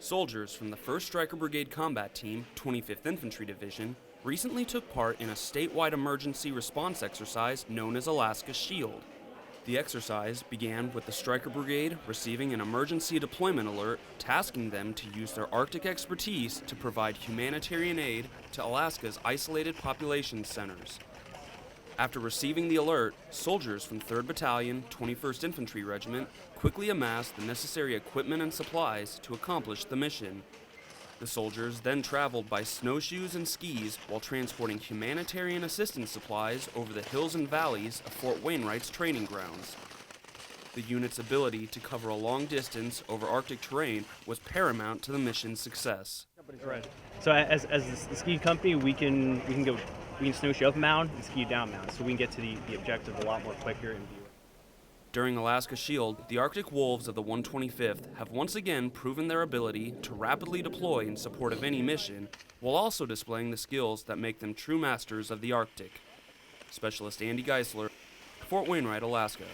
Soldiers from the 1st Stryker Brigade Combat Team, 25th Infantry Division, recently took part in a statewide emergency response exercise known as Alaska Shield. The exercise began with the Stryker Brigade receiving an emergency deployment alert tasking them to use their Arctic expertise to provide humanitarian aid to Alaska's isolated population centers. After receiving the alert, soldiers from 3rd Battalion, 21st Infantry Regiment quickly amassed the necessary equipment and supplies to accomplish the mission. The soldiers then traveled by snowshoes and skis while transporting humanitarian assistance supplies over the hills and valleys of Fort Wainwright's training grounds. The unit's ability to cover a long distance over Arctic terrain was paramount to the mission's success. Right. So as the ski company, we can snowshoe up a mountain and ski down a mountain, so we can get to the objective a lot more quicker and be. During Alaska Shield, the Arctic Wolves of the 125th have once again proven their ability to rapidly deploy in support of any mission, while also displaying the skills that make them true masters of the Arctic. Specialist Andy Geisler, Fort Wainwright, Alaska.